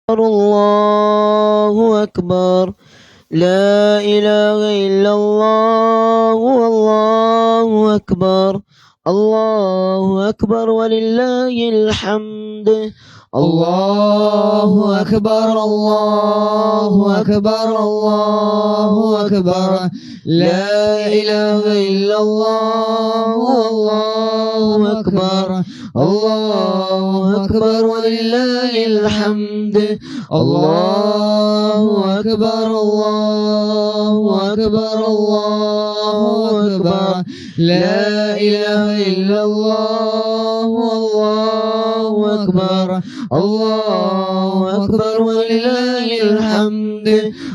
الله أكبر. لا إله إلا الله والله أكبر. الله أكبر ولله الحمد. الله أكبر الله أكبر الله أكبر. لا إله إلا الله والله أكبر. الله أكبر ولله الحمد. الله أكبر الله أكبر الله أكبر. لا إله إلا الله والله أكبر. الله أكبر ولله الحمد.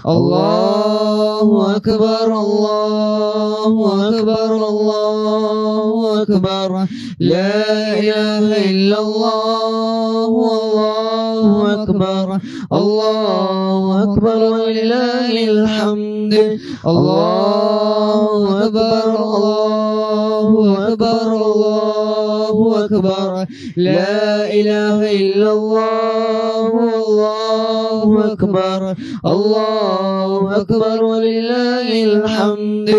الله أكبر الله أكبر الله أكبر. لا إله إلا الله والله أكبر. الله أكبر ولله الحمد. الله أكبر الله أكبر الله أكبر. لا إله إلا الله والله أكبر. الله أكبر ولله الحمد. الله أكبر الله أكبر. لا إله إلا الله والله أكبر. الله أكبر ولله الحمد.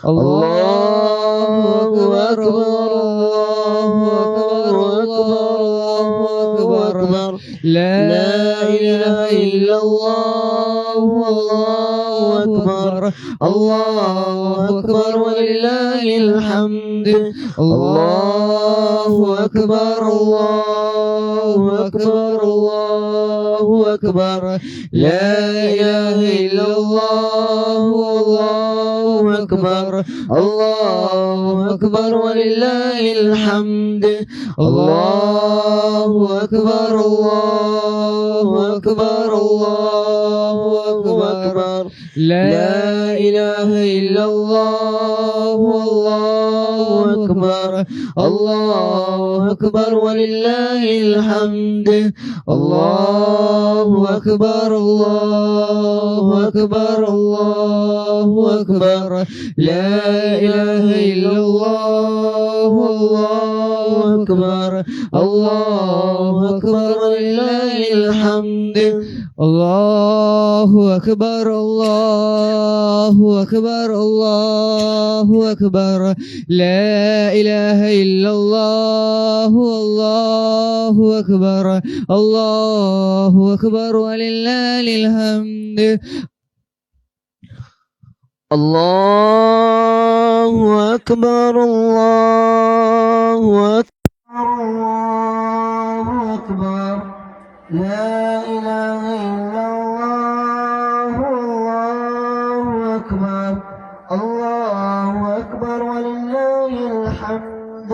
الله أكبر الله أكبر الله أكبر. لا إله إلا الله والله أكبر. الله أكبر ولله الحمد. الله أكبر الله أكبر الله أكبر. لا إله إلا الله والله أكبر. الله أكبر ولله الحمد. الله أكبر الله أكبر الله أكبر. لا إله إلا الله والله أكبر. الله أكبر ولله الحمد. الله أكبر الله أكبر الله أكبر. لا إله إلا الله والله أكبر. الله أكبر ولله الحمد. الله أكبر الله أكبر الله أكبر. لا إله إلا الله والله أكبر. الله أكبر ولله الحمد. الله أكبر الله أكبر الله أكبر. لا إله إلا الله والله أكبر. الله أكبر ولله الحمد.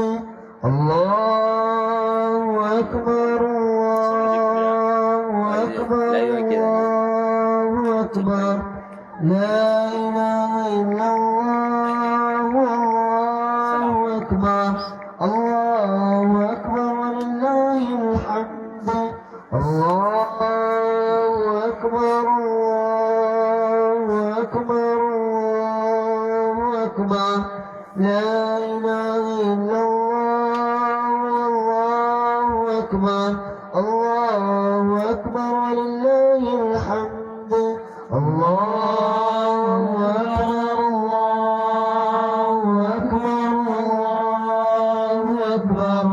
الله أكبر الله أكبر الله أكبر. لا إله إلا الله والله أكبر. الله أكبر ولله الحمد. الله أكبر الله أكبر الله أكبر. لا إله إلا الله والله أكبر. الله أكبر ولله الحمد. الله أكبر الله أكبر الله أكبر.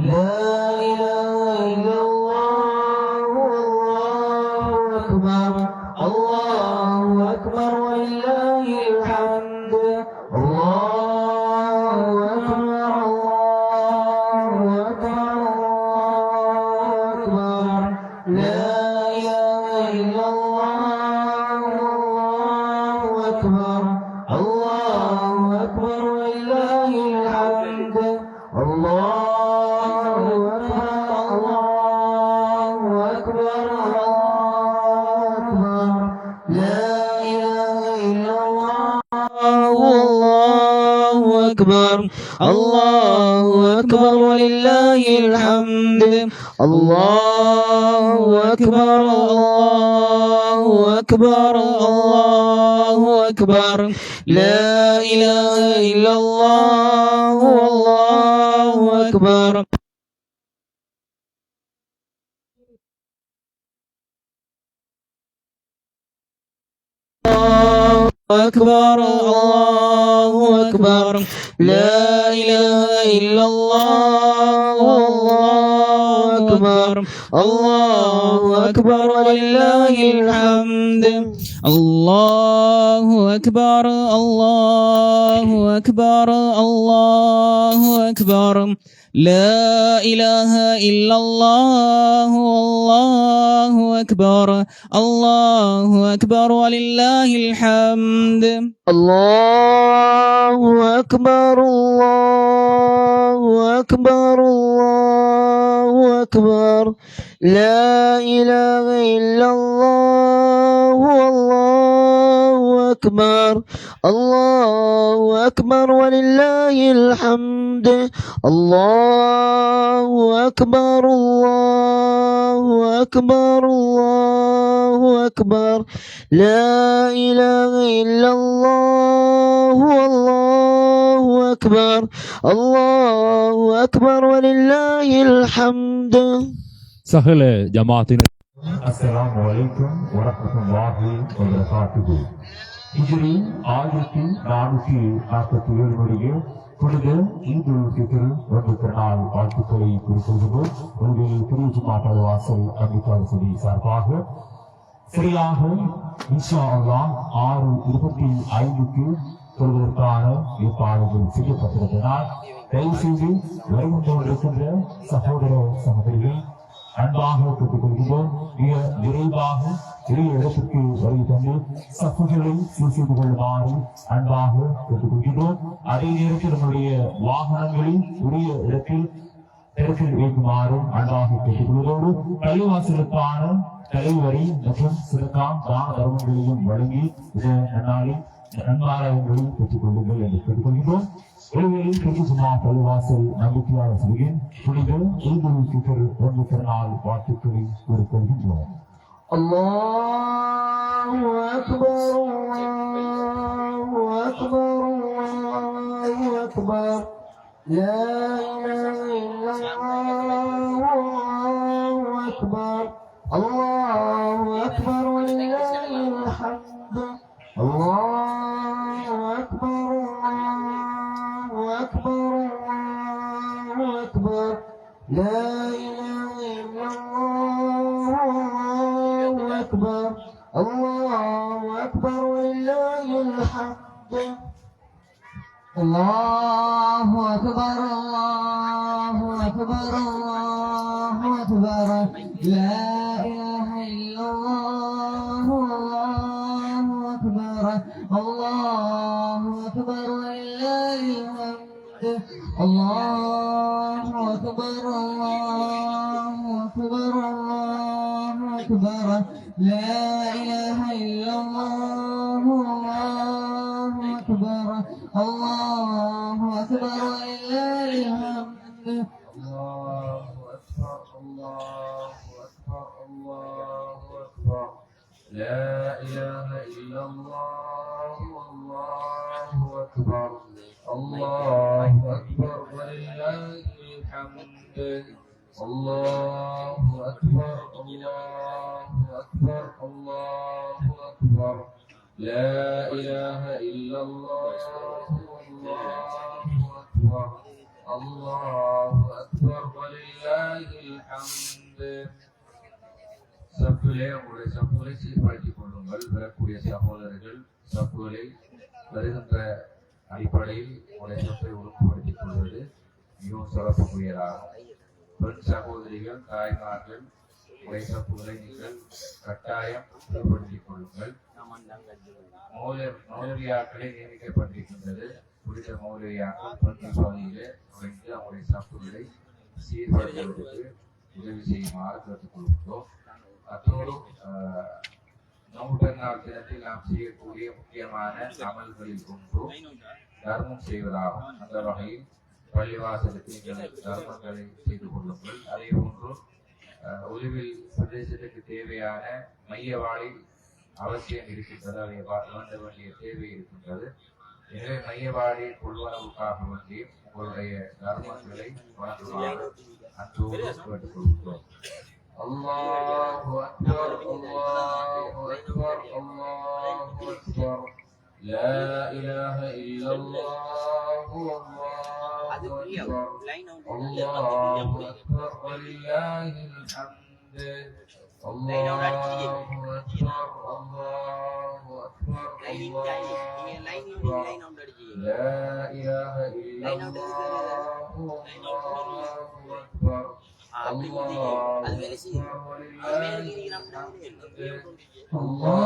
لا إله إلا الله والله أكبر. الله أكبر ولله الحمد. الله أكبر الله أكبر الله أكبر. لا إله إلا الله والله أكبر. الله أكبر ولله الحمد. الله أكبر الله أكبر الله أكبر. لا إله إلا الله والله أكبر. أكبر الله أكبر لا إله إلا الله الله أكبر الله أكبر ولله الحمد الله أكبر الله أكبر الله أكبر لا إله إلا الله الله أكبر الله أكبر ولله الحمد الله أكبر الله أكبر الله أكبر لا إله إلا الله الله أكبر الله أكبر ولله الحمد الله أكبر الله أكبر الله أكبر لا إله إلا الله الله أكبر الله أكبر ولله الحمد சகல ஜமாத்தின் அஸ்ஸலாமு அலைக்கும் வரஹ்மத்துல்லாஹி வபரகாத்துஹு. ஹிஜ்ரி 1447 புனித ஈதுல் ஃபித்ர் நோன்பு திருநாள் வாழ்த்துக்களை குறிப்பிடுகிறோம். உங்கள் திருச்சி மாட்டாள் வாசல் அம்பிகார் சுடி சார்பாக சரியாக இன்ஷா அல்லாஹ் 6:25 சொல்வதற்கான ஏற்பாடுகள் செய்யப்பட்டிருக்கிறார். தயவு செய்து வருகின்ற சகோதர சகோதரிகள் அன்பாக கேட்டுக்கொள்கிறோம். மிக விரைவாக பெரிய இடத்திற்கு வருகை தந்து சப்புகளை சீர் செய்து கொள்ளுமாறு அன்பாக கேட்டுக்கொள்கிறோம். அதே நேரத்தில் நம்முடைய வாகனங்களில் உரிய இடத்தில் இடத்தில் வைக்குமாறும் அன்பாக கேட்டுக்கொள்வதோடு பள்ளிவாசலுக்கான தலைவரி மற்றும் சிறக்காம் தான தர்மங்களையும் வழங்கி இதை நன்னாளில் நன்மாராயங்களையும் பெற்றுக் கொள்ளுங்கள் என்று கேட்டுக்கொள்கிறோம். ஒருவேளையில் திருச்சுமா பள்ளிவாசல் நம்பிக்கையாளர் சபையின் புனித ஈதுல் ஃபித்ர் நோன்பு திருநாள் வாழ்த்துக்களை கூறிக்கொள்கின்றோம். الله أكبر الله أكبر الله أكبر لا إله إلا الله الله أكبر الله أكبر ولله الحمد الله أكبر الله أكبر الله أكبر لا إله إلا الله الله أكبر الله أكبر ولله الحمد الله أكبر الله أكبر الله أكبر لا إله إلا الله الله أكبر الله أكبر ولله الحمد الله أكبر الله أكبر الله أكبر لا إله إلا الله الله أكبر الله أكبر ولله الحمد الله أكبر الله أكبر الله أكبر لا إله إلا الله الله أكبر الله أكبر ولله الحمد الله أكبر الله أكبر الله أكبر لا إله إلا الله الله أكبر الله أكبر ولله الحمد. சப்புகளை உங்களுடைய சப்புகளை சீர்படுத்திக் கொள்ளுங்கள். வரக்கூடிய சகோதரர்கள் சப்புகளை வருகின்ற அடிப்படையில் உங்களுடைய சப்பை ஒழுங்குபடுத்திக் கொள்வது மிகவும் சிறப்புக்குரியதாகும். பெண் சகோதரிகள் தாய்மார்கள் உடைய சப்புகளை நீங்கள் கட்டாயம் சீர்படுத்திக் கொள்ளுங்கள். மௌலவியாக்களை நியமிக்கப்பட்டிருக்கின்றது. புனித மௌலவியாக்கள் பள்ளி பகுதியிலே நுழைந்து அவங்களுடைய சப்புகளை சீர்படுத்துவதற்கு உதவி செய்யுமாறு கேட்டுக் கொள்கிறோம். அத்தோடு நோன்பு பெருநாள் தினத்தில் நாம் செய்யக்கூடிய முக்கியமான அமல்களில் ஒன்று தர்மம் செய்வதாகும். அந்த வகையில் பள்ளிவாசலுக்கு நீங்கள் தர்மங்களை செய்து கொள்ளுங்கள். அதே போன்று ஒலிவில் பிரதேசத்துக்கு தேவையான மையவாழி அவசியம் இருக்கின்றது. அதை வேண்ட வேண்டிய தேவை இருக்கின்றது. எனவே மையவாழி கொள்வனவுக்காக வேண்டி உங்களுடைய தர்மங்களை வழங்குவார் அன்போடு கேட்டுக் கொள்கிறோம். الله أكبر الله أكبر الله أكبر لا إله إلا الله والله أكبر الله أكبر ولله الحمد الله أكبر الله أكبر الله أكبر لا إله إلا الله والله أكبر الله أكبر ولله الحمد الله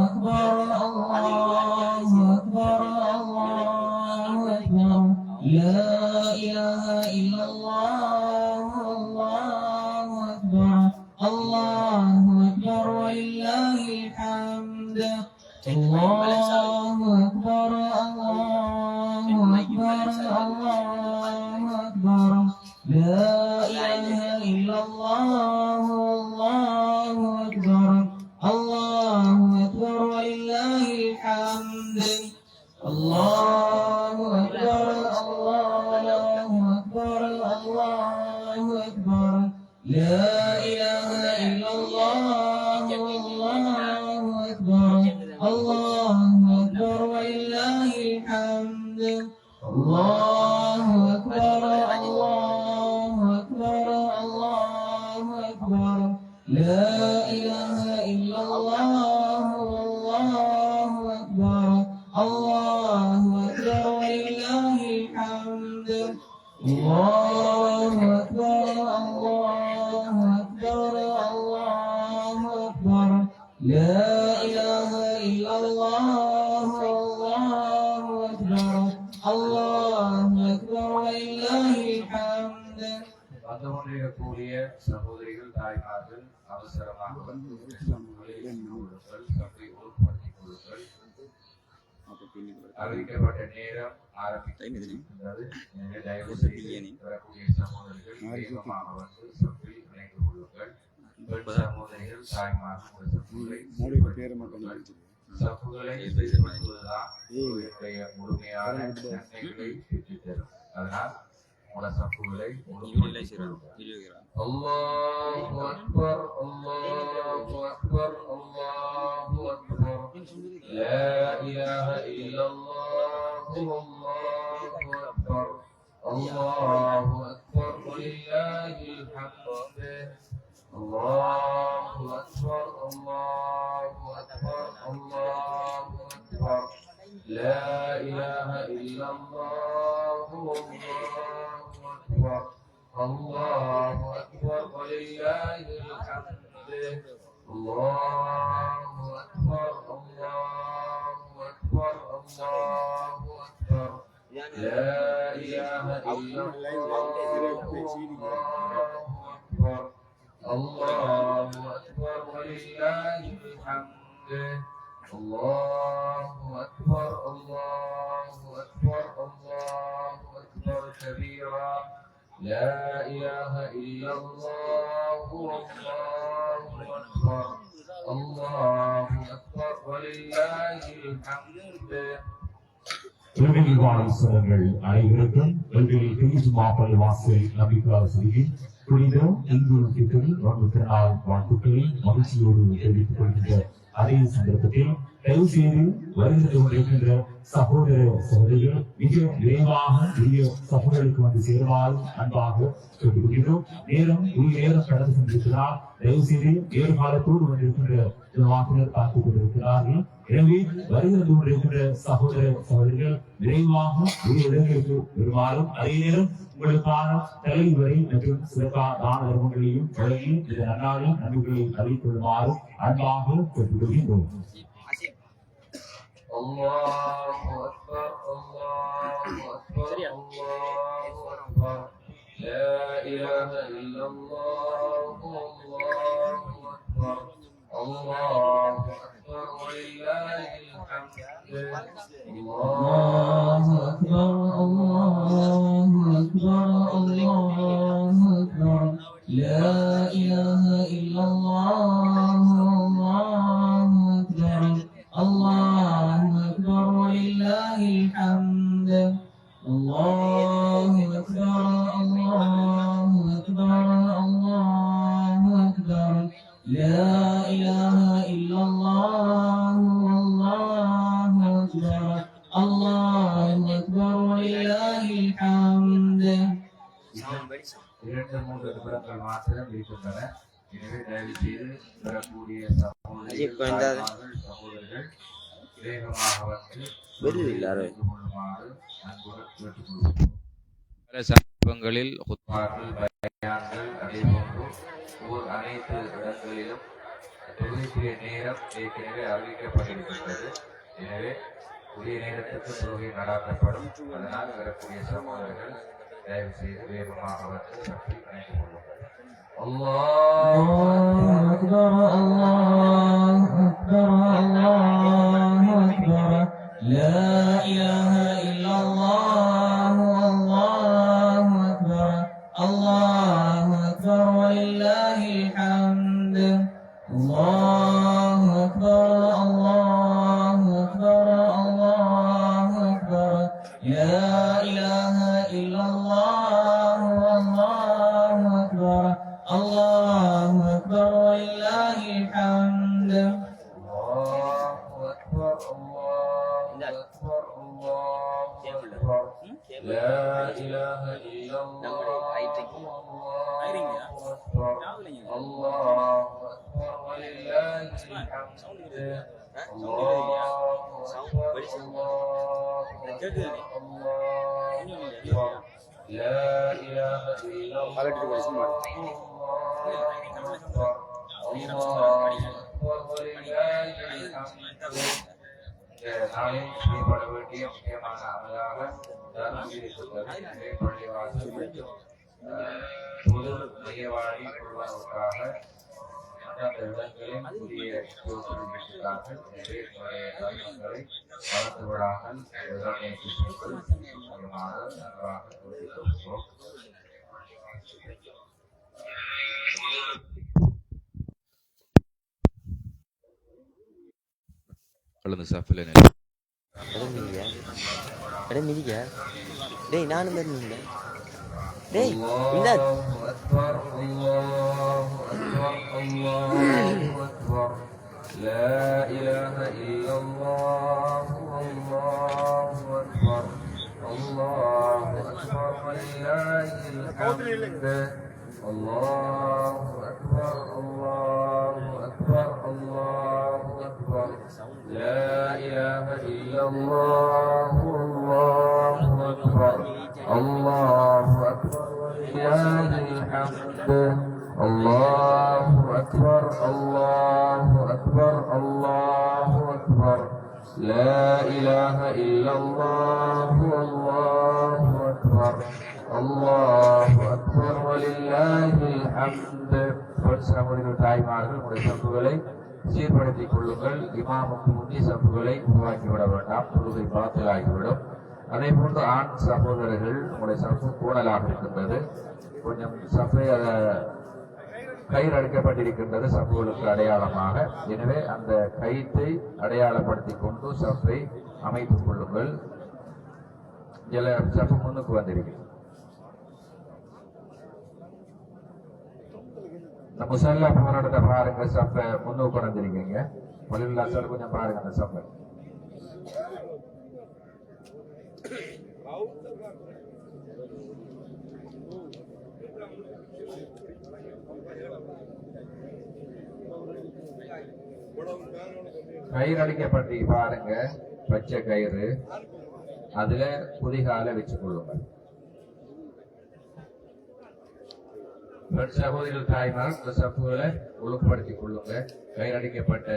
أكبر الله أكبر الله أكبر لا إله إلا الله الله أكبر الله أكبر ولله الحمد الله أكبر الله أكبر الله أكبر لا إله إلا الله الله أكبر الله أكبر ولله الحمد الله أكبر الله أكبر الله أكبر لا إله إلا الله الله أكبر الله أكبر ولله الحمد الله أكبر الله أكبر الله أكبر لا إله إلا الله الله أكبر الله أكبر ولله الحمد الله أكبر الله أكبر الله أكبر لا إله إلا الله الله أكبر الله أكبر ولله الحمد. வந்து கொண்டிருக்கக்கூடிய சகோதரிகள் தாய்மார்கள் அவசரமாக வந்து கொடுங்கள், சபை ஒழுங்குபடுத்திக் கொள்ளுங்கள். அறிவிக்கப்பட்ட நேரம் ஆரம்பிக்கின்றது. எனவே தயவு செய்து வரக்கூடிய சகோதரிகள் வேகமாக வந்து சபையில் இணைந்து கொள்ளுங்கள். பெண் சகோதரிகள் தாய்மார்கள் சப்புகளை செய்துதான் என்னுடைய முழுமையான நன்மைகளை பெற்றுத் தரும். அதனால் உங்கள சப்புகளை அல்லாஹு அக்பர் அல்லாஹு அக்பர் அல்லாஹு அக்பர் லா இலாஹ இல்லல்லாஹு அல்லாஹு அக்பர் அல்லாஹு அக்பர் வலில்லாஹில் ஹம்து الله أكبر الله أكبر الله أكبر لا إله إلا الله الله أكبر الله أكبر ولله الحمد الله أكبر الله أكبر الله أكبر لا إله إلا الله الله أكبر الله أكبر ولله الحمد الله أكبر الله أكبر الله أكبر كبيرا لا إله إلا الله والله أكبر الله أكبر ولله الحمد. திருவிழிவாசகர்கள் அனைவருக்கும் எங்கள் திருச்சி மாப்பள்ளி வாசல் நம்பிக்கையாளர் புனித இந்து திருநாள் வாழ்த்துக்களை மகிழ்ச்சியோடு தெரிவித்துக் கொள்கின்ற அதே சந்தர்ப்பத்தில் தயவு செய்து வருகின்ற கொண்டிருக்கின்ற சகோதர சகோதரிகள் மிக விரைவாக உரிய சகோதரர்களுக்கு வந்து சேருமாறு அன்பாக கேட்டுக்கொள்கிறோம். நேரம் நேரம் கடந்து சென்றிருக்கிறார். தயவு செய்து வேறு காலத்தோடு வந்திருக்கின்ற வாக்கினர் பார்த்துக் கொண்டிருக்கிறார்கள். எனவே வருகிறது கொண்டிருக்கின்ற சகோதர சகோதரிகள் விரைவாக உரிய இடங்களுக்கு வருமாறும் அதே நேரம் உங்களுக்கான தலைவரை மற்றும் சிறப்பான தான தர்மங்களையும் வழங்கி இந்த நன்னாளில் நன்மைகளை அறிவித்துக் கொள்ளுமாறு அன்பாக கேட்டுக்கொள்கின்றோம். الله أكبر الله أكبر الله أكبر لا إله إلا الله الله أكبر الله أكبر ولله الحمد الله أكبر الله أكبر الله أكبر لا إله إلا الله الله أكبر الله أكبر ولله الحمد الله أكبر الله أكبر الله أكبر لا إله إلا الله الله 2-3 நிமிடங்கள் மாத்திரம் இருக்கின்றன. எனவே தயவு செய்து வரக்கூடிய சகோதரர்கள் வேகமாக வந்து கொள்ளுமாறு அன்புடன் கேட்டுக்கொள்கிறோம். பல சந்தர்ப்பங்களில் ஹுத்பாக்கள், பயான்கள், அதேபோன்று அனைத்து இடங்களிலும் தொழுகைக்குரிய நேரம் ஏற்கனவே அறிவிக்கப்பட்டிருக்கின்றது. எனவே உரிய நேரத்துக்கு தொழுகை நடாத்தப்படும். அதனால் வரக்கூடிய சகோதரர்கள் தயவு செய்து வேகமாக வந்து சற்று இணைந்து கொள்ளுங்கள். الله أكبر الله أكبر الله أكبر لا إله إلا الله الله أكبر الله أكبر ولله الحمد الله أكبر الله أكبر الله أكبر لا إله إلا الله الله أكبر الله أكبر ولله الحمد الله أكبر الله أكبر الله أكبر لا إله إلا الله الله أكبر الله أكبر ولله الحمد الله أكبر الله أكبر لا إله إلا الله நாளில் செய்யப்பட வேண்டிய முக்கியமான அமலாக பள்ளிவாசல் மற்றும் பொது மையவாடி கொள்வதற்காக அந்தந்த இடங்களில் புதிய தோற்றுவிக்கிறார்கள். எனவே தர்மங்களை வளர்த்து விடாமல் முக்கியமாக நன்றாக தோற்றுவிக்கிறோம். கலந்து சாப்பிடல மிதிக்க டேய் நானும் இருந்தீங்க டேய் இந்த لا إله إلا الله الله أكبر الله أكبر ولله الحمد الله أكبر الله أكبر الله أكبر لا إله إلا الله الله أكبر الله أكبر ولله الحمد الله أكبر الله أكبر الله أكبر لا إله إلا الله الله أكبر الله أكبر ولله الحمد. தாய்மார்கள் உங்களுடைய சம்புகளை சீர்படுத்திக் கொள்ளுங்கள். இமாமுக்கு முன்னி சம்புகளை உருவாக்கிவிட வேண்டாம், தொழுகை பாத்திலாகிவிடும். அதே போன்று ஆண் சகோதரர்கள் உங்களுடைய சம்பு கூடலாக இருக்கின்றது. கொஞ்சம் சஃபை கயிறு அடைக்கப்பட்டிருக்கின்றது சஃபுகளுக்கு அடையாளமாக. எனவே அந்த கயிற்றை அடையாளப்படுத்திக் கொண்டு சஃபை அமைத்துக் கொள்ளுங்கள். சஃபு முன்னுக்கு வந்திருக்கு. இந்த முசல்லா போராட்டத்தை பாருங்க, சஃபை முன்னுக்கு கொண்டு வந்திருக்கீங்க. வலில்லா சார் கொஞ்சம் பாருங்க அந்த சஃபை. கயிறு அடிக்கப்பட்டு பாருங்க, பச்சை கயிறு, அதுல குதிகால வச்சு கொள்ளுங்க. சகோதரிகள் தாய்மார் இந்த சப்புகளை ஒழுங்குபடுத்திக் கொள்ளுங்க. கயிறு அடிக்கப்பட்ட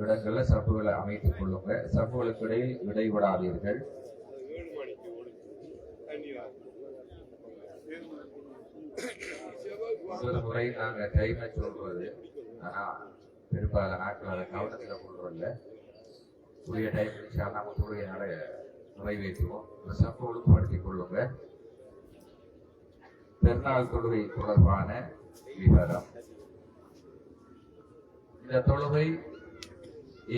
இடங்கள்ல சப்புகளை அமைத்துக் கொள்ளுங்க. சப்புகளுக்கு இடையில் இடைவிடாதீர்கள். ஒரு முறை நாங்க டைமை சொல்றது, ஆனா பெரும்பாலான நாட்கள் அதை கவனத்தில் கொள்றதில்ல. உரிய டைம் நாம தொழுகை நிறைவேற்றுவோம். சப்பு ஒழுங்குபடுத்திக் கொள்ளுங்க. பெருநாள் தொழுகை தொடர்பான விவரம். இந்த தொழுகை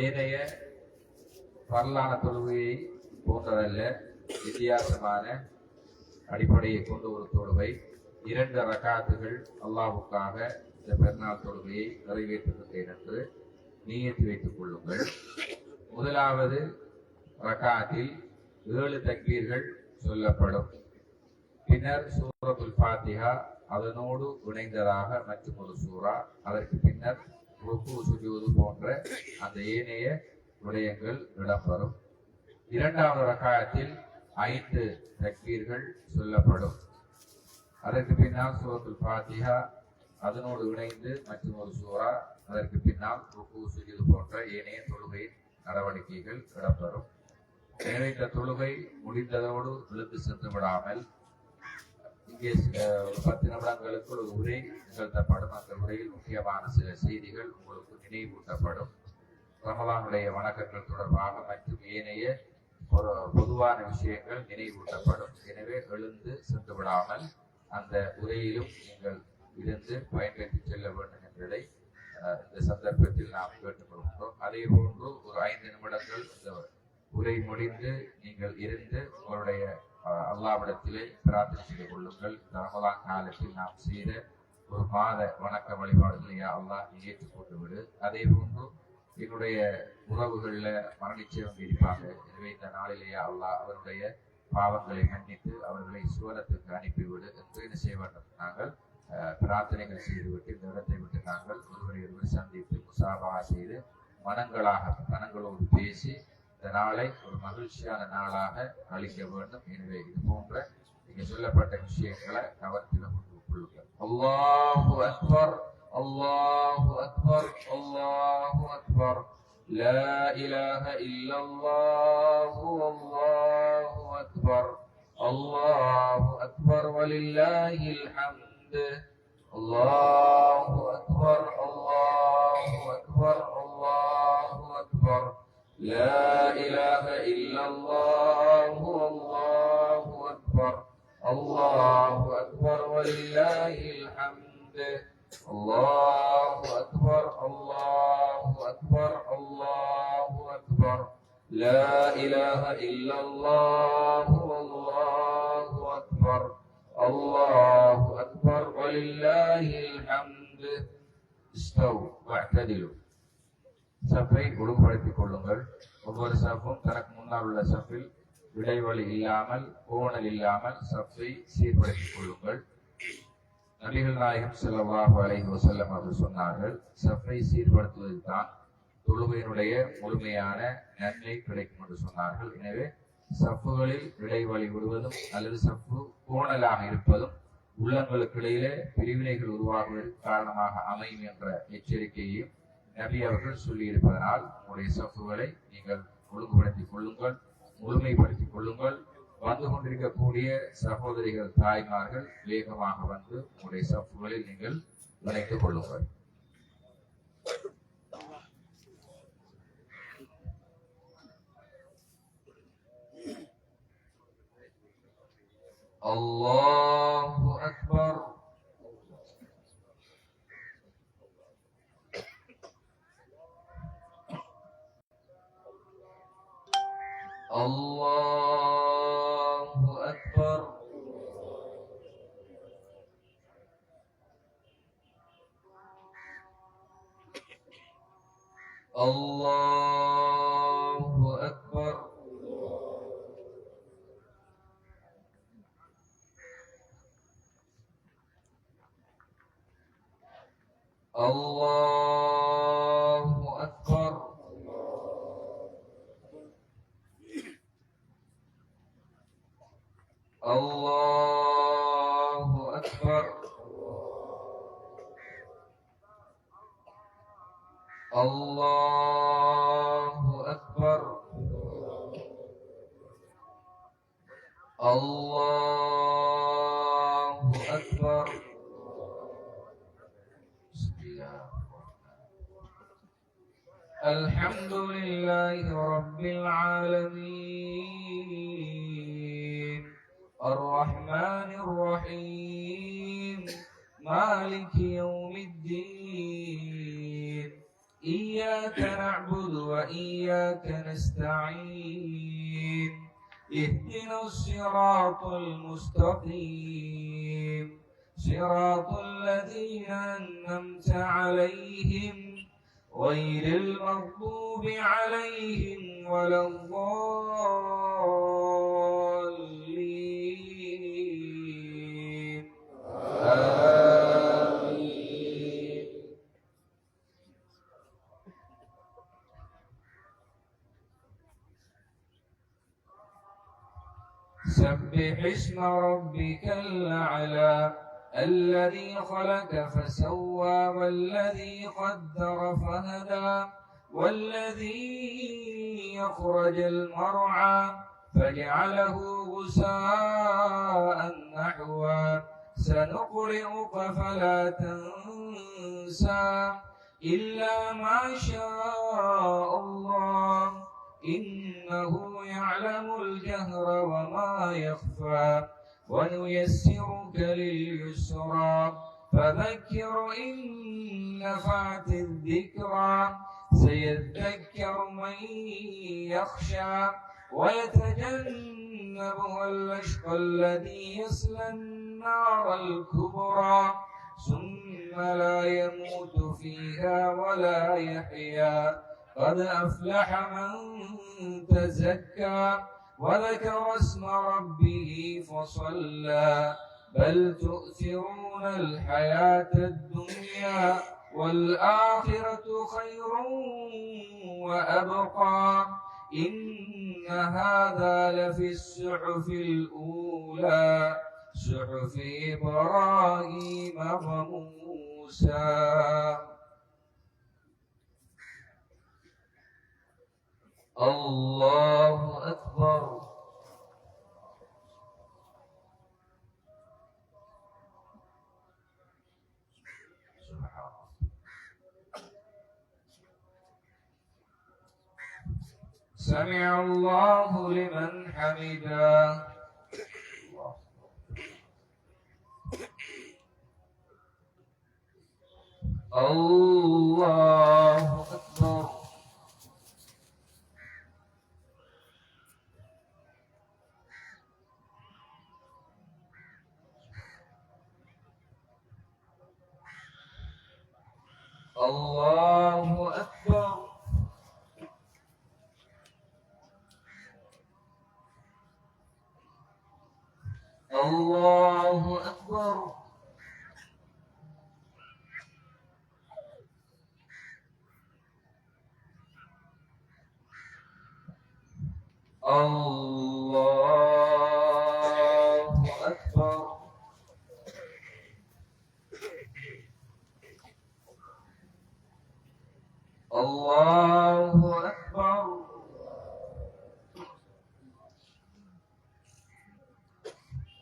ஏனைய பரலான தொழுகையை போன்றதல்ல, வித்தியாசமான அடிப்படையை கொண்டு ஒரு தொழுகை. 2 ரக்காத்துகள் அல்லாஹ்வுக்காக இந்த பெருநாள் தொழுகையை நிறைவேற்றுகின்றேன் என்று நியத்து வைத்துக் கொள்ளுங்கள். முதலாவது ரக்காத்தில் 7 தக்பீர்கள் சொல்லப்படும். பின்னர் சூரத்துல் ஃபாத்திஹா அதனோடு இணைந்ததாக மற்றும் ஒரு சூரா, அதற்கு பின்னர் ருக்கு சுஜூது போன்ற அந்த ஏனைய விடயங்கள் இடம்பெறும். இரண்டாவது ரக்காயத்தில் 5 தக்பீர்கள் சொல்லப்படும். அதற்கு பின்னால் சூரத்துல் ஃபாத்திஹா அதனோடு இணைந்து மற்றும் ஒரு சூரா, அதற்கு பின்னால் ருக்கு சுஜூது போன்ற ஏனைய தொழுகை நடவடிக்கைகள் இடம்பெறும். எனவே இந்த தொழுகை முடிந்ததோடு விழுந்து சென்று விடாமல் இங்கே 10 நிமிடங்களுக்குள் ஒரு உரை நிகழ்த்தப்படும். அந்த உரையில் முக்கியமான சில செய்திகள் உங்களுக்கு நினைவூட்டப்படும். ரமலானுடைய வணக்கங்கள் தொடர்பாக மற்றும் ஏனைய பொதுவான விஷயங்கள் நினைவூட்டப்படும். எனவே எழுந்து சென்று விடாமல் அந்த உரையிலும் நீங்கள் இருந்து பயன்பெற்று செல்ல வேண்டும் என்பதை இந்த சந்தர்ப்பத்தில் நாம் கேட்டுக்கொள்கிறோம். அதே போன்று ஒரு 5 நிமிடங்கள் இந்த உரை முடிந்து நீங்கள் இருந்து உங்களுடைய அல்லாஹ்விடத்திலே பிரார்த்தனை செய்து கொள்ளுங்கள். இந்த ரமலான் காலத்தில் நாம் செய்த ஒரு மாத வணக்க வழிபாடுகளை அல்லாஹ் ஏற்றுக்கொண்டு விடு. அதே போன்று என்னுடைய உறவுகளில் மரணிச்சவங்க இருப்பாங்க. எனவே இந்த நாளிலேயே அல்லாஹ் அவருடைய பாவங்களை மன்னித்து அவர்களை சுவனத்துக்கு அனுப்பிவிடு என்று என்ன செய்ய வேண்டும். நாங்கள் பிரார்த்தனைகள் செய்துவிட்டு இந்த இடத்தை விட்டு நாங்கள் ஒருவர் சந்தித்து முசாபா செய்து மனங்களோடு பேசி இந்த நாளை ஒரு மகிழ்ச்சியான நாளாக அளிக்க வேண்டும். எனவே இது போன்ற இங்கே சொல்லப்பட்ட விஷயங்களை கவனத்தில் கொண்டு கொள்ளுங்கள். அல்லாஹு அக்பர், அல்லாஹு அக்பர், அல்லாஹு அக்பர், லா இலாஹ இல்லல்லாஹு அல்லாஹு அக்பர், அல்லாஹு அக்பர் வலில்லாஹில் ஹம்து, அல்லாஹு அக்பர், அல்லாஹு அக்பர், அல்லாஹு அக்பர், لا إله إلا الله والله أكبر، الله أكبر ولله الحمد، الله أكبر، الله أكبر، الله أكبر، لا إله إلا الله والله أكبر، الله أكبر ولله الحمد. استووا واعتدلوا. சஃபை ஒழுங்குபடுத்திக் கொள்ளுங்கள். ஒவ்வொரு சஃபும் தனக்கு முன்னால் உள்ள சஃபில் இடைவெளி இல்லாமல் கோணல் இல்லாமல் சஃபை சீர்படுத்திக் கொள்ளுங்கள். நபிகள் நாயகம் ஸல்லல்லாஹு அலைஹி வஸல்லம் அவர்கள் சொன்னார்கள், சஃபை சீர்படுத்துவதில் தான் தொழுகையினுடைய முழுமையான நன்மை கிடைக்கும் என்று சொன்னார்கள். எனவே சஃப்புகளில் இடைவெளி விடுவதும் அல்லது சஃப்பு கோணலாக இருப்பதும் உள்ளங்களுக்கு இடையிலே பிரிவினைகள் உருவாகுவதற்கு காரணமாக அமையும் என்ற எச்சரிக்கையையும் நபி அவர்கள் சொல்லி இருப்பதனால் உங்களுடைய சஃப்புகளை நீங்கள் ஒழுங்குபடுத்திக் கொள்ளுங்கள், முழுமைப்படுத்திக் கொள்ளுங்கள். வந்து கொண்டிருக்கக்கூடிய சகோதரிகள் தாய்மார்கள் வேகமாக வந்து உங்களுடைய சஃப்புகளில் நீங்கள் இணைத்துக் கொள்ளுங்கள். அல்லாஹு அக்பர். الله أكبر. الله أكبر. الله أكبر. الله أكبر. الله أكبر. الله أكبر. الحمد لله رب العالمين الرحمن الرحيم مالك يوم الدين إياك نعبد وإياك نستعين اهدنا الصراط المستقيم صراط الذين أنعمت عليهم غير المغضوب عليهم ولا الضالين. سبح اسم ربك الأعلى الذي خلق فسوى والذي قدر فهدى والذي يخرج المرعى فجعله غثاء نحوا سنقرئك فلا تنسى إلا ما شاء الله إنه يعلم الجهر وما يخفى ونيسرك لليسرى فذكر إن نفعت الذكرى سيذكر من يخشى ويتجنبها الأشقى الذي يصلى النار الكبرى ثم لا يموت فيها ولا يحيا قد أفلح من تزكى وذكر اسم ربه فصلى بل تؤثرون الحياة الدنيا والآخرة خير وأبقى إن هذا لفي الصحف الأولى صحف إبراهيم وموسى. الله أكبر. سمع الله لمن حمده. الله أكبر. الله أكبر. الله أكبر. الله أكبر. الله أكبر.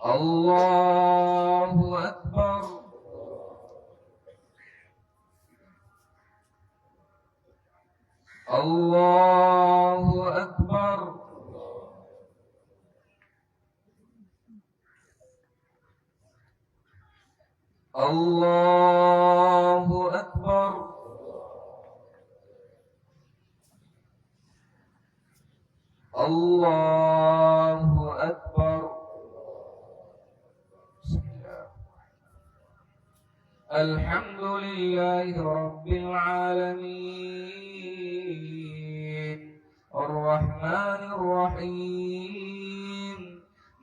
الله أكبر. الله أكبر. الله أكبر. الله أكبر. الحمد لله رب العالمين الرحمن الرحيم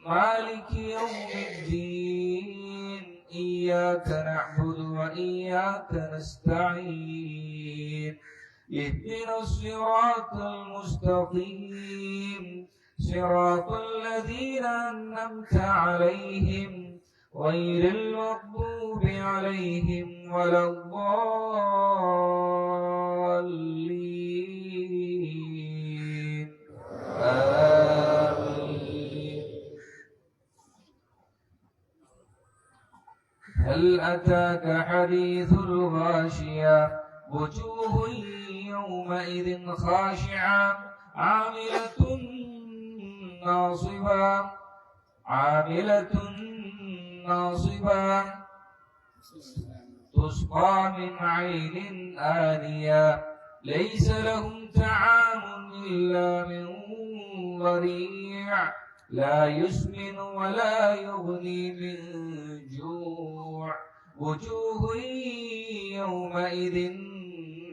مالك يوم الدين إياك نعبد وإياك نستعين اهدنا الصراط المستقيم صراط الذين أنعمت عليهم غير المغضوب عليهم ولا الضالين آمين. هل أتاك حديث الغاشية وجوه يومئذ خاشعة عاملة ناصبة تسقى من عين آنية ليس لهم طعام إلا من ضريع لا يسمن ولا يغني من جوع وجوه يومئذ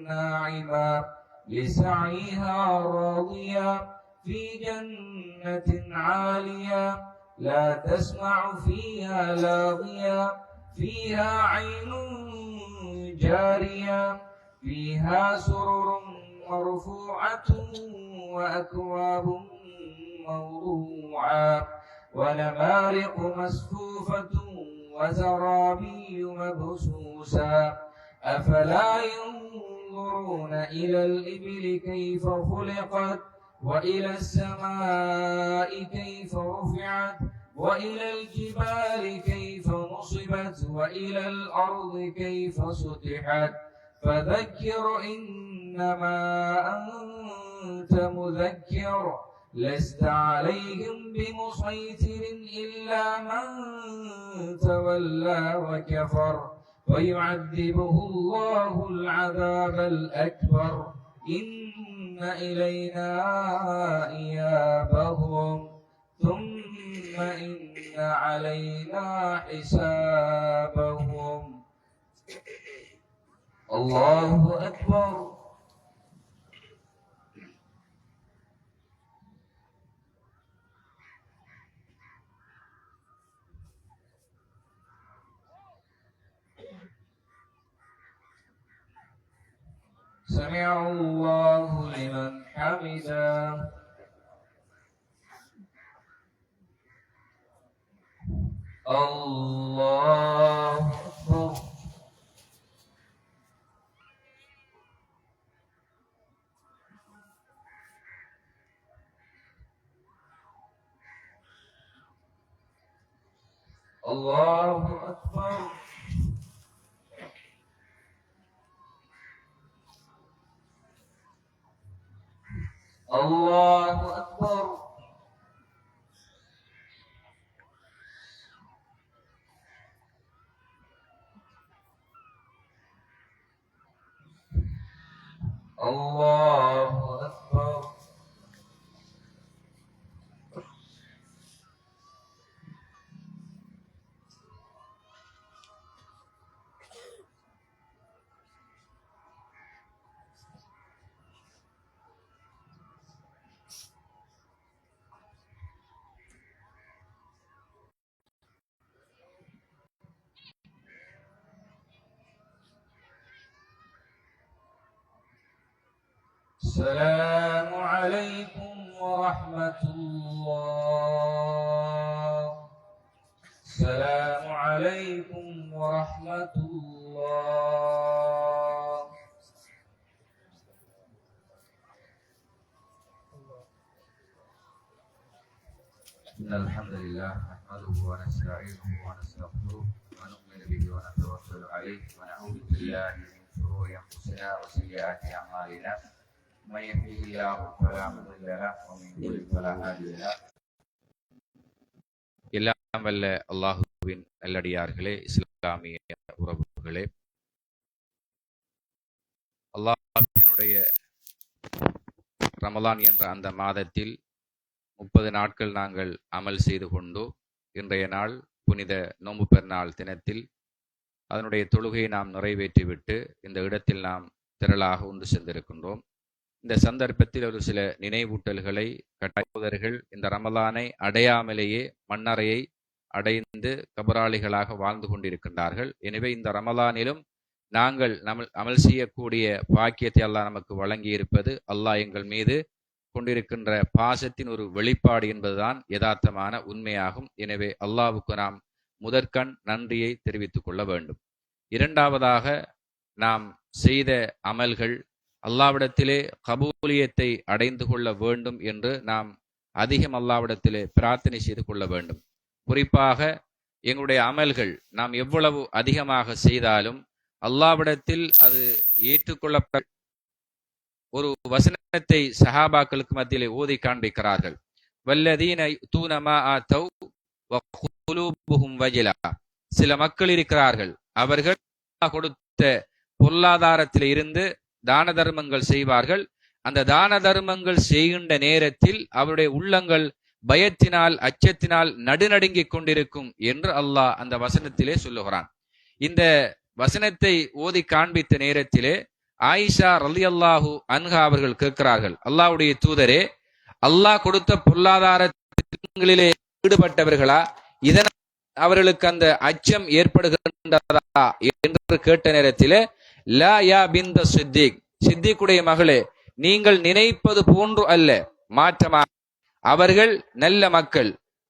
ناعمة لسعيها راضية في جنة عالية لا تسمع فيها لاغية فيها عين جارية فيها سرر مرفوعة وأكواب موضوعة ونمارق مصفوفة وزرابي مبثوثا أفلا ينظرون إلى الإبل كيف خلقت وإلى السماء كيف رفعت وإلى الجبال كيف نصبت وإلى الأرض كيف سطحت فذكر إنما أنت مذكر لست عليهم بمسيطر إلا من تولى وكفر ويعذبه الله العذاب الأكبر إن إلينا إيابهم ثم إن علينا حسابهم الله أكبر. سمع الله لمن حمده. الله أكبر. الله أكبر. الله أكبر. الله أكبر. السلام عليكم ورحمة الله. السلام عليكم ورحمة الله. إن الحمد لله نحمده ونستعينه ونستغفره ونؤمن به ونتوكل عليه ونعوذ بالله من شرور أنفسنا وسيئات أعمالنا من يهده الله فلا مضل له ومن يضلل فلا هادي له. எல்லாம் வல்ல அல்லாஹுவின் நல்லடியார்களே, இஸ்லாமிய உறவுகளே, அல்லாஹ்வினுடைய ரமலான் என்ற அந்த மாதத்தில் 30 நாட்கள் நாங்கள் அமல் செய்து கொண்டு இன்றைய நாள் புனித நோன்பு பெருநாள் தினத்தில் அதனுடைய தொழுகையை நாம் நிறைவேற்றிவிட்டு இந்த இடத்தில் நாம் திரளாக ஒன்று சென்றிருக்கின்றோம். இந்த சந்தர்ப்பத்தில் ஒரு சில நினைவூட்டல்களை கட்டாயர்கள் இந்த ரமலானை அடையாமலேயே மண்ணறையை அடைந்து கபராளிகளாக வாழ்ந்து கொண்டிருக்கின்றார்கள். எனவே இந்த ரமலானிலும் நாங்கள் அமல் செய்யக்கூடிய பாக்கியத்தை அல்லாஹ் நமக்கு வழங்கி இருப்பது அல்லாஹ் எங்கள் மீது கொண்டிருக்கின்ற பாசத்தின் ஒரு வெளிப்பாடு என்பதுதான் யதார்த்தமான உண்மையாகும். எனவே அல்லாஹ்வுக்கு நாம் முதற்கண் நன்றியை தெரிவித்துக் கொள்ள வேண்டும். இரண்டாவதாக, நாம் செய்த அமல்கள் அல்லாஹ்விடத்திலே கபூலியத்தை அடைந்து கொள்ள வேண்டும் என்று நாம் அதிகம் அல்லாஹ்விடத்திலே பிரார்த்தனை செய்து கொள்ள வேண்டும். குறிப்பாக எங்களுடைய அமல்கள் நாம் எவ்வளவு அதிகமாக செய்தாலும் அல்லாஹ்விடத்தில் அது ஏற்றுக்கொள்ளப்பட ஒரு வசனத்தை சஹாபாக்களுக்கு மத்தியிலே ஓதி காண்பிக்கிறார்கள். வல்லதீன யூன மா ஆதௌ வ குலூபுஹும் வஜிலா. சில மக்கள் இருக்கிறார்கள், அவர்கள் கொடுத்த பொருளாதாரத்தில் இருந்து தான தர்மங்கள் செய்வார்கள். அந்த தான தர்மங்கள் செய்கின்ற நேரத்தில் அவருடைய உள்ளங்கள் பயத்தினால் அச்சத்தினால் நடுநடுங்கிக் கொண்டிருக்கும் என்று அல்லாஹ் அந்த வசனத்திலே சொல்லுகிறான். இந்த வசனத்தை ஓதி காண்பித்த நேரத்திலே ஆயிஷா ரலியல்லாஹு அன்ஹா அவர்கள் கேட்கிறார்கள், அல்லாஹ்வுடைய தூதரே, அல்லாஹ் கொடுத்த பொருளாதாரங்களிலே ஈடுபட்டவர்களா, இதனால் அவர்களுக்கு அந்த அச்சம் ஏற்படுகின்றதா என்று கேட்ட நேரத்திலே, லா யா பிந்த சித்திக், சித்திக்குடைய மகளே, நீங்கள் நினைப்பது போன்று அல்ல, மாற்றமாக அவர்கள் நல்ல மக்கள்,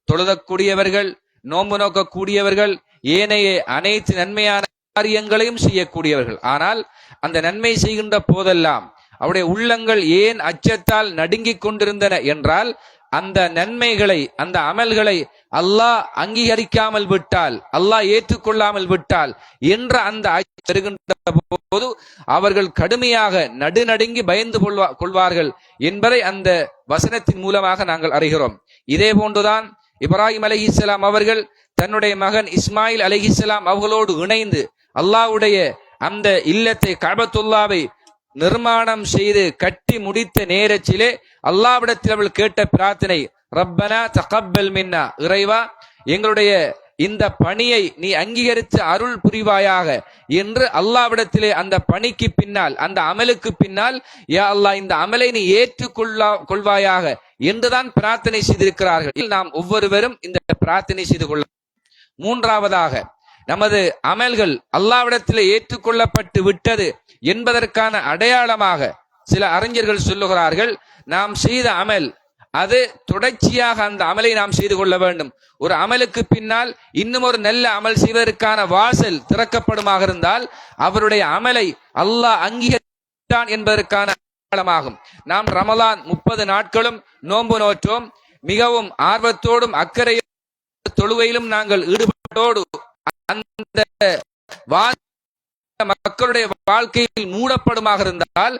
தொழுதக்கூடியவர்கள், நோன்பு நோக்கக்கூடியவர்கள், ஏனைய அனைத்து நன்மையான காரியங்களையும் செய்யக்கூடியவர்கள். ஆனால் அந்த நன்மை செய்கின்ற போதெல்லாம் அவருடைய உள்ளங்கள் ஏன் அச்சத்தால் நடுங்கிக் கொண்டிருந்தன என்றால், அந்த நன்மைகளை, அந்த அமல்களை அல்லாஹ் அங்கீகரிக்காமல் விட்டால், அல்லாஹ் ஏற்றுக்கொள்ளாமல் விட்டால் என்ற அந்த பெறுகின்ற போது அவர்கள் கடுமையாக நடுநடுங்கி பயந்து கொள்வார்கள் என்பதை அந்த வசனத்தின் மூலமாக நாங்கள் அறிகிறோம். இதே போன்றுதான் இப்ராஹிம் அலைஹிஸ்ஸலாம் அவர்கள் தன்னுடைய மகன் இஸ்மாயில் அலைஹிஸ்ஸலாம் அவர்களோடு இணைந்து அல்லாஹ்வுடைய அந்த இல்லத்தை கஅபத்துல்லாவை நிர்மாணம் செய்து கட்டி முடித்த நேரத்திலே அல்லாஹ்விடத்தில் அவர்கள் கேட்ட பிரார்த்தனை, ரப்பனா தகப்பல் மின்னா, இறைவா எங்களுடைய இந்த பணியை நீ அங்கீகரித்து அருள் புரிவாயாக என்று அல்லாஹ்விடத்திலே அந்த பணிக்கு பின்னால், அந்த அமலுக்கு பின்னால், யா அல்லாஹ் இந்த அமலை நீ ஏற்றுக்கொள்வாயாக என்றுதான் பிரார்த்தனை செய்திருக்கிறார்கள். நாம் ஒவ்வொருவரும் இந்த பிரார்த்தனை செய்து கொள்ள. மூன்றாவதாக, நமது அமல்கள் அல்லாஹ்விடத்திலே ஏற்றுக்கொள்ளப்பட்டு விட்டது என்பதற்கான அடையாளமாக சில அறிஞர்கள் சொல்லுகிறார்கள், நாம் செய்த அமல் அது தொடர்ச்சியாக அந்த அமலை நாம் செய்து கொள்ள வேண்டும். ஒரு அமலுக்கு பின்னால் இன்னும் ஒரு நல்ல அமல் செய்வதற்கான வாசல் திறக்கப்படுமாக இருந்தால் அவருடைய அமலை அல்லாஹ் அங்கீகரித்தான் என்பதற்கான அடையாளமாகும். நாம் ரமலான் 30 நாட்களும் நோன்பு நோற்றோம். மிகவும் ஆர்வத்தோடும் அக்கறையோடும் தொழுகையிலும் நாங்கள் ஈடுபட்டோடு அந்த மக்களுடைய வாழ்க்கையில் மூடப்படுமாக இருந்தால்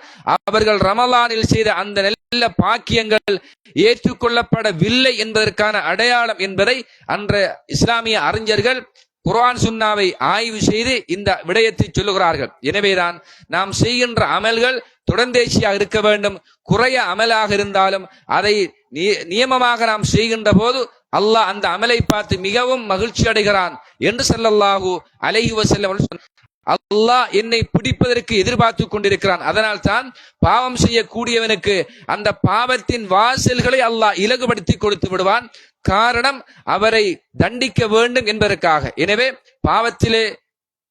அவர்கள் ரமலானில் செய்த அந்த நல்ல பாக்கியங்கள் ஏற்றுக்கொள்ளப்படவில்லை என்பதற்கான அடையாளம் என்பதை அன்றைய இஸ்லாமிய அறிஞர்கள் குர்ஆன் சுன்னாவை ஆய்வு செய்து இந்த விடயத்தை சொல்லுகிறார்கள். எனவேதான் நாம் செய்கின்ற அமல்கள் தொடர்ந்தேசியாக இருக்க வேண்டும். குறைய அமலாக இருந்தாலும் அதை நியமமாக நாம் செய்கின்ற போது அல்லாஹ் அந்த அமலை பார்த்து மிகவும் மகிழ்ச்சி அடைகிறான் என்று ஸல்லல்லாஹு அலைஹி வஸல்லம் சொன்னார். அல்லாஹ் என்னை பிடிப்பதற்கு எதிர்பார்த்து கொண்டிருக்கிறான். அதனால் தான் பாவம் செய்யக்கூடியவனுக்கு அந்த பாவத்தின் வாசல்களை அல்லாஹ் இலகுபடுத்தி கொடுத்து விடுவான். காரணம், அவரை தண்டிக்க வேண்டும் என்பதற்காக. எனவே பாவத்திலே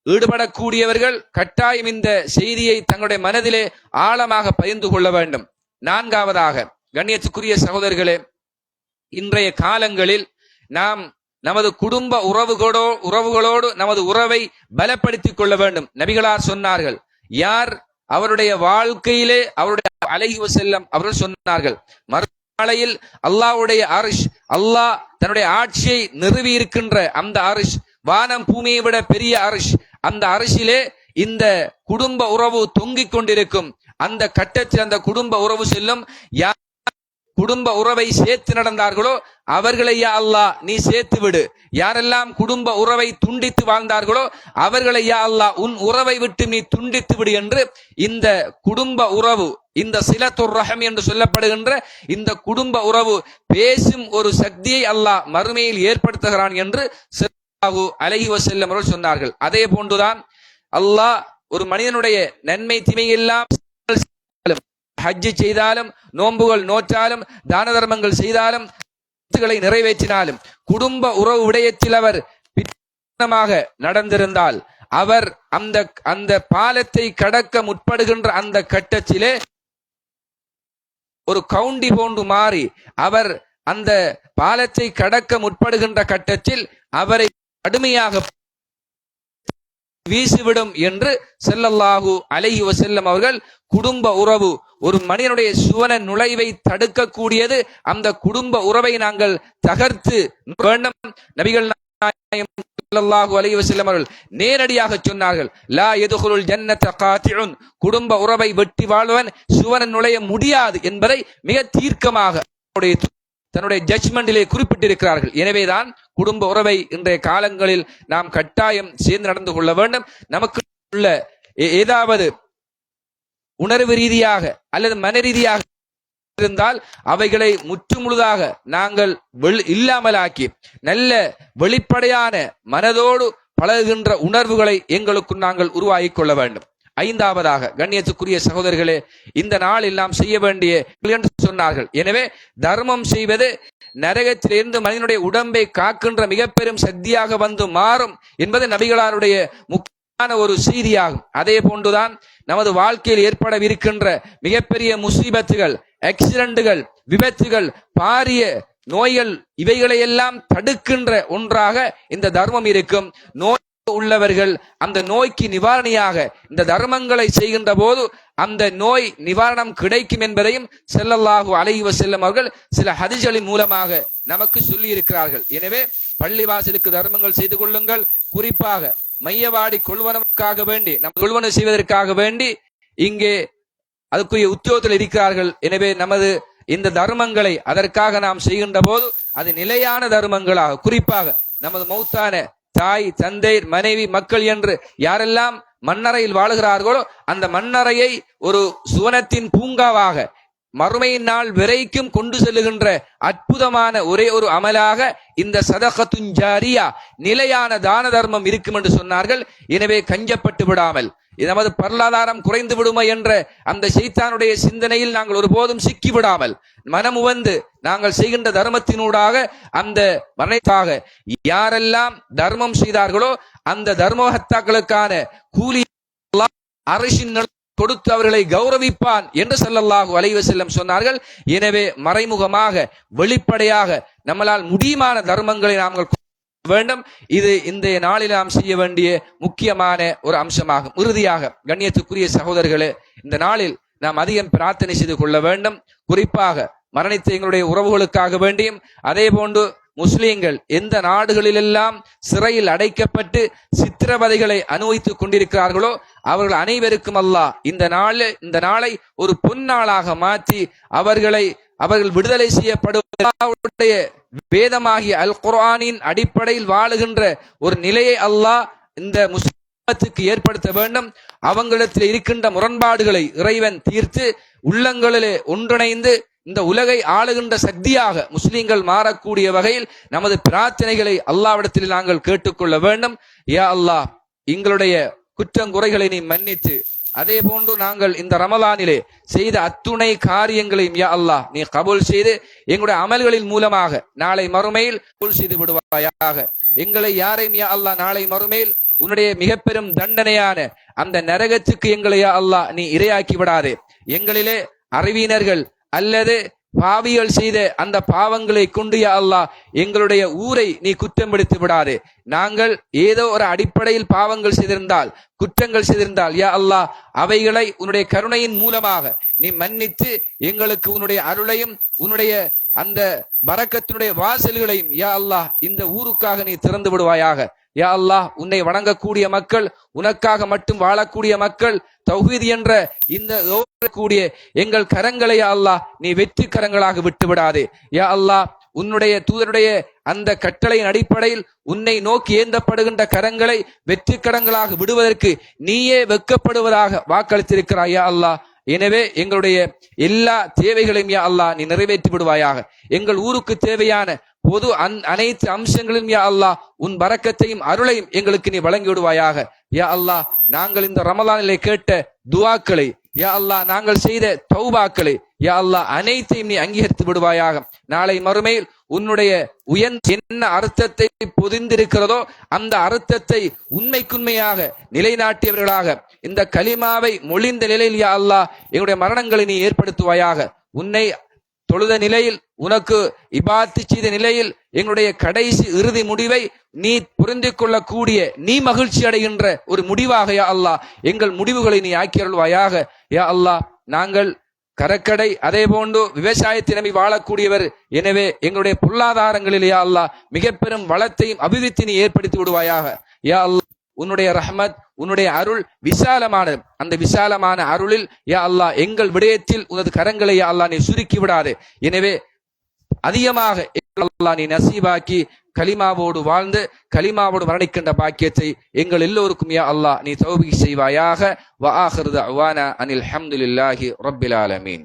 ஈடுபடக்கூடியவர்கள் கட்டாயம் இந்த செய்தியை தங்களுடைய மனதிலே ஆழமாக பகிர்ந்து கொள்ள வேண்டும். நான்காவதாக, கண்ணியத்துக்குரிய சகோதரர்களே, இன்றைய காலங்களில் நாம் நமது குடும்ப உறவுகளோடு நமது உறவை பலப்படுத்திக் கொள்ள வேண்டும். நபிகளார் சொன்னார்கள், யார் அவருடைய வாழ்க்கையிலே அவருடைய அலைஹி வஸல்லம் அவர்கள் சொன்னார்கள், மறுநாளையில் அல்லாஹ்வுடைய அர்ஷ், அல்லாஹ் தன்னுடைய ஆட்சியை நிறுவி இருக்கின்ற அந்த அர்ஷ், வானம் பூமியை விட பெரிய அர்ஷ், அந்த அர்ஷிலே இந்த குடும்ப உறவு தொங்கிக் கொண்டிருக்கும். அந்த கட்டத்தில் அந்த குடும்ப உறவு செல்லும். யார் குடும்ப உறவை சேர்த்து நடந்தார்களோ அவர்களை யா அல்லாஹ் நீ சேர்த்து விடு. யாரெல்லாம் குடும்ப உறவை துண்டித்து வாழ்ந்தார்களோ அவர்களை யா அல்லாஹ் உன் உறவை விட்டு நீ துண்டித்து விடு என்று இந்த குடும்ப உறவு, இந்த சிலத்துர் ரஹம் என்று சொல்லப்படுகின்ற இந்த குடும்ப உறவு பேசும் ஒரு சக்தியை அல்லாஹ் மறுமையில் ஏற்படுத்துகிறான் என்று ஸல்லல்லாஹு அலைஹி வஸல்லம் அவர்கள் சொன்னார்கள். அதே போன்றுதான் அல்லாஹ் ஒரு மனிதனுடைய நன்மை தீமையெல்லாம் ஹஜ் செய்தாலும், நோன்புகள் நோற்றாலும், தான தர்மங்கள் செய்தாலும், நிறைவேற்றினாலும், குடும்ப உறவு விடயத்தில் அவர் பின்னமாக நடந்திருந்தால், அவர் அந்த பாலத்தை கடக்க முற்படுகின்ற அந்த கட்டத்திலே ஒரு கவுண்டி போன்று மாறி அவர் அந்த பாலத்தை கடக்க முற்படுகின்ற கட்டத்தில் அவரை கடுமையாக வீசிவிடும் என்று ஸல்லல்லாஹு அலைஹி வஸல்லம் அவர்கள், குடும்ப உறவு ஒரு மனிதனுடைய சுவன நுழைவை தடுக்கக்கூடியது, அந்த குடும்ப உறவை நாங்கள் தகர்த்து வேண்டும். நபிகள் நாயகம் ஸல்லல்லாஹு அலைஹி வஸல்லம் அவர்கள் நேரடியாக சொன்னார்கள், லா யதுகுலுல் ஜன்னத காத்திஉன், குடும்ப உறவை வெட்டி வாழ்வன் சுவன நுழைய முடியாது என்பதை மிக தீர்க்கமாக தன்னுடைய ஜட்ஜ்மெண்டிலே குறிப்பிட்டிருக்கிறார்கள். எனவேதான் குடும்ப உறவை இன்றைய காலங்களில் நாம் கட்டாயம் சேர்ந்து நடந்து கொள்ள வேண்டும். நமக்கு உள்ள ஏதாவது உணர்வு ரீதியாக அல்லது மன ரீதியாக இருந்தால் அவைகளை முற்றுமுழுதாக நாங்கள் இல்லாமலாக்கி நல்ல வெளிப்படையான மனதோடு பழகுகின்ற உணர்வுகளை எங்களுக்கு நாங்கள் உருவாக்கி கொள்ள வேண்டும். ஐந்தாவதாக, கண்ணியத்துக்குரிய சகோதரர்களே, இந்த நாளில் நாம் செய்ய வேண்டிய என்று சொன்னார்கள். எனவே தர்மம் செய்வது நரகத்திலிருந்து மனிதனுடைய உடம்பை காக்கின்ற மிக பெரும் சக்தியாக வந்து மாறும் என்பது நபிகளாருடைய முக்கியமான ஒரு செய்தியாகும். அதே போன்றுதான் நமது வாழ்க்கையில் ஏற்படவிருக்கின்ற மிகப்பெரிய முசீபத்துகள், ஆக்சிடென்ட்டுகள், விபத்துகள், பாரிய நோய்கள் இவைகளை எல்லாம் தடுக்கின்ற ஒன்றாக இந்த தர்மம் இருக்கும். நோய் உள்ளவர்கள் அந்த நோய்க்கு நிவாரணியாக இந்த தர்மங்களை செய்கின்ற போது அந்த நோய் நிவாரணம் கிடைக்கும் என்பதையும் ஸல்லல்லாஹு அலைஹி வஸல்லம் அவர்கள் சில ஹதீஸ்களின் மூலமாக நமக்கு சொல்லி இருக்கிறார்கள். எனவே பள்ளிவாசலுக்கு தர்மங்கள் செய்து கொள்ளுங்கள். குறிப்பாக மையவாடி கொள்வனவுக்காக வேண்டி நம் கொள்வனவு செய்வதற்காக வேண்டி இங்கே அதுக்குரிய உத்தியோகத்தில் இருக்கிறார்கள். எனவே நமது இந்த தர்மங்களை அதற்காக நாம் செய்கின்ற போது அது நிலையான தர்மங்களாக, குறிப்பாக நமது மௌத்தான தாய் தந்தை மனைவி மக்கள் என்று யாரெல்லாம் மண்ணறையில் வாழுகிறார்களோ அந்த மண்ணறையை ஒரு சுவனத்தின் பூங்காவாக மறுமையின் நாள் வரைக்கும் கொண்டு செல்லுகின்ற அற்புதமான ஒரே ஒரு அமலாக இந்த சதகத்துன் ஜாரியா நிலையான தான தர்மம் இருக்கும் என்று சொன்னார்கள். எனவே கஞ்சப்பட்டு விடாமல் நமது பொருளாதாரம் குறைந்து விடுமா என்ற அந்த ஷைத்தானுடைய சிந்தனையில் நாங்கள் ஒருபோதும் சிக்கி விடாமல் மனமுவந்து நாங்கள் செய்கின்ற தர்மத்தினூடாக அந்த மரணத்தாக யாரெல்லாம் தர்மம் செய்தார்களோ அந்த தர்மஹத்தாக்களுக்கான கூலி அரசின் கொடுத்து அவர்களை கௌரவிப்பான் என்று ஸல்லல்லாஹு அலைஹி வஸல்லம் சொன்னார்கள். எனவே மறைமுகமாக வெளிப்படையாக நம்மளால் முடியுமான தர்மங்களை நாங்கள் வேண்டும். இது இந்த நாளில் நாம் செய்ய வேண்டிய முக்கியமான ஒரு அம்சமாகும். இறுதியாக கண்ணியத்துக்குரிய சகோதரர்களே, இந்த நாளில் நாம் அதிகம் பிரார்த்தனை செய்து கொள்ள வேண்டும். குறிப்பாக மரணித்த எங்களுடைய உறவுகளுக்காக வேண்டியும், அதே போன்று முஸ்லிம்கள் எந்த நாடுகளிலெல்லாம் சிறையில் அடைக்கப்பட்டு சித்திரவதைகளை அனுபவித்துக் கொண்டிருக்கிறார்களோ அவர்கள் அனைவருக்கும் அல்லாஹ் இந்த நாளை ஒரு பொன்னாளாக மாற்றி அவர்கள் விடுதலை செய்யப்படுவதற்காக வேதமாகிய அல் குர்ஆனின் அடிப்படையில் வாழுகின்ற ஒரு நிலையை அல்லாஹ் இந்த முஸ்லிம்களுக்கு ஏற்படுத்த வேண்டும். அவங்களிடத்தில் இருக்கின்ற முரண்பாடுகளை இறைவன் தீர்த்து உள்ளங்களிலே ஒன்றிணைந்து இந்த உலகை ஆளுகின்ற சக்தியாக முஸ்லிம்கள் மாறக்கூடிய வகையில் நமது பிரார்த்தனைகளை அல்லாஹ்விடத்தில் நாங்கள் கேட்டுக்கொள்ள வேண்டும். யா அல்லாஹ், எங்களுடைய குற்றங்குறைகளை நீ மன்னித்து, அதே போன்று நாங்கள் இந்த ரமலானிலே செய்த அத்துணை காரியங்களையும் யா அல்லாஹ் நீ கபூல் செய்து எங்களுடைய அமல்களின் மூலமாக நாளை மறுமையில் கபூல் செய்து விடுவாயாக. எங்களை யாரையும் யா அல்லாஹ் நாளை மறுமையில் உன்னுடைய மிக பெரும் தண்டனையான அந்த நரகத்துக்கு எங்களை யா அல்லாஹ் நீ இரையாக்கி விடாதே. எங்களிலே அறிவினர்கள் அல்லது பாவிகள் செய்த அந்த பாவங்களை கொண்டு யா அல்லாஹ் எங்களுடைய ஊரை நீ குற்றம் பிடித்து விடாதே. நாங்கள் ஏதோ ஒரு அடிப்படையில் பாவங்கள் செய்திருந்தால், குற்றங்கள் செய்திருந்தால் யா அல்லாஹ் அவைகளை உன்னுடைய கருணையின் மூலமாக நீ மன்னித்து எங்களுக்கு உன்னுடைய அருளையும் உன்னுடைய அந்த பரக்கத்தினுடைய வாசல்களையும் யா அல்லாஹ் இந்த ஊருக்காக நீ திறந்து விடுவாயாக. யா அல்லாஹ், உன்னை வணங்கக்கூடிய மக்கள், உனக்காக மட்டும் வாழக்கூடிய மக்கள், தௌஹீத் என்ற இந்த கூடிய எங்கள் கரங்களை யா அல்லாஹ் நீ வெற்றி கரங்களாக விட்டு விடாதே. யா அல்லாஹ், உன்னுடைய தூதருடைய அந்த கட்டளையின் அடிப்படையில் உன்னை நோக்கி ஏந்தப்படுகின்ற கரங்களை வெற்றி கரங்களாக விடுவதற்கு நீயே வெட்கப்படுவதாக வாக்களித்திருக்கிறாய் யா அல்லாஹ். எனவே எங்களுடைய எல்லா தேவைகளையும் யா அல்லாஹ் நீ நிறைவேற்றி விடுவாயாக. எங்கள் ஊருக்கு தேவையான பொது அனைத்து அம்சங்களும் யா அல்லாஹ் உன் பரக்கத்தையும் அருளையும் எங்களுக்கு நீ வழங்கி விடுவாயாக. யா அல்லாஹ், நாங்கள் இந்த ரமலானிலே கேட்ட துஆக்களை யா அல்லாஹ், நாங்கள் செய்த தௌபாக்களை யா அல்லாஹ் அனைத்தையும் நீ அங்கீகரித்து விடுவாயாக. நாளை மறுமையில் உன்னுடைய என்ன அர்த்தத்தை பொதிந்திருக்கிறதோ அந்த அர்த்தத்தை உண்மைக்குண்மையாக நிலைநாட்டியவர்களாக இந்த கலிமாவை மொழிந்த நிலையில் யா அல்லாஹ் எங்களுடைய மரணங்களை நீ ஏற்படுத்துவாயாக. உன்னை தொழுத நிலையில், உனக்கு இபாத்து செய்த நிலையில் எங்களுடைய கடைசி இறுதி முடிவை நீ புரிந்து கொள்ளக்கூடிய, நீ மகிழ்ச்சி அடைகின்ற ஒரு முடிவாக யா அல்லாஹ் எங்கள் முடிவுகளை நீ ஆக்கியருள்வாயாக. யா அல்லாஹ், நாங்கள் கரக்கடை அதே போன்று விவசாயத்தை நம்பி வாழக்கூடியவர். எனவே எங்களுடைய பொருளாதாரங்களில் யா அல்லாஹ் மிக பெரும் வளத்தையும் அபிவிருத்தி நீ ஏற்படுத்தி விடுவாயாக. யா அல்லாஹ், உன்னுடைய ரஹ்மத், உன்னுடைய அருள் விசாலமானது. அந்த விசாலமான அருளில் யா அல்லாஹ் எங்கள் விடயத்தில் உனது கரங்களை யா அல்லாஹ் நீ சுருக்கி விடாதே. எனவே அதிகமாக அல்லாஹ் நீ நசீபாக்கி கலிமாவோடு வாழ்ந்து கலிமாவோடு மரணிக்கின்ற பாக்கியத்தை எங்கள் எல்லோருக்கும் யா அல்லாஹ் நீ தௌபீக் செய்வாயாக. வ ஆகிரு தஅவானா அனில் ஹம்துலில்லாஹி ரப்பில் ஆலமீன்.